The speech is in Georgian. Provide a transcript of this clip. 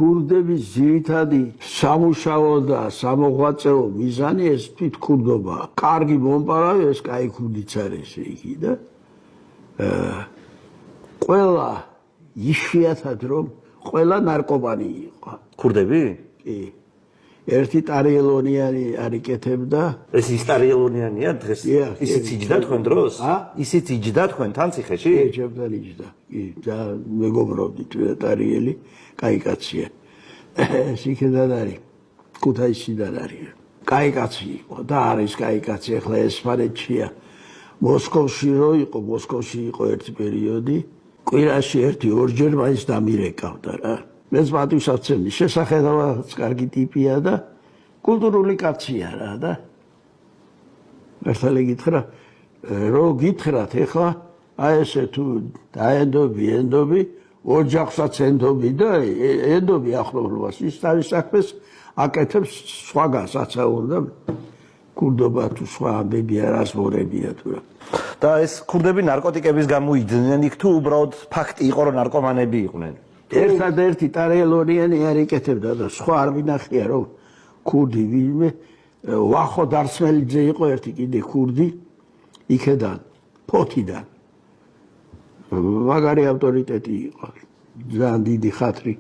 ქურდების ძირითადი სამუშაო და სამოღვაწეო მიზანი ეს თვითმკურდობაა. კარგი მომპარავი ეს კაი ქურდიც არის იგი და ყველა იშვიათად რომ ყველა ნარკომანი იყო. ქურდები? კი. ერთი ტარიელონიანი არიკეთებდა. ეს ის ტარიელონიანია დღეს? ისიც იჯდა თქვენ დროს? ისიც იჯდა თქვენ თან ციხეში? კი, ჩემთან იჯდა. კი, და მეგობრობდით ტარიელი, კაი კაცია. ეს იქიდან არის. ქუთაისიდან არის. კაი კაცი იყო და არის კაი კაცი, ახლა ესპანეთშია. მოსკოვში რო იყო, მოსკოვში იყო ერთი პერიოდი. კვირაში ერთი-ორჯერ მაინც დამირეკავდა რა. მეც პატივსაცემი შესახედავად კარგი ტიპია და კულტურული კაცია რა და ერთალი გითხრა რო გითხრათ ეხლა აი ესე თუ დაენდობი ოჯახსაც ენდობი და ენდობი ახლობლობას ის თავის საქმეს აკეთებს სხვაგანს აცაუნდა ქურდობა თუ სხვა ამბები არას მორებია თუ რა და ეს ქურდები ნარკოტიკების გამო იძნენ იქ თუ უბრალოდ ფაქტი იყო რომ ნარკომანები იყვნენ ერთადერთი ტარიელონიანი არიკეთებდა და სხვა არ მინახია რომ ქურდი ვინმე ვახო დარსმელიძე იყო ერთი კიდე ქურდი იქედან ფოთიდან მაგარი ავტორიტეტი იყო ძალიან დიდი ხათრი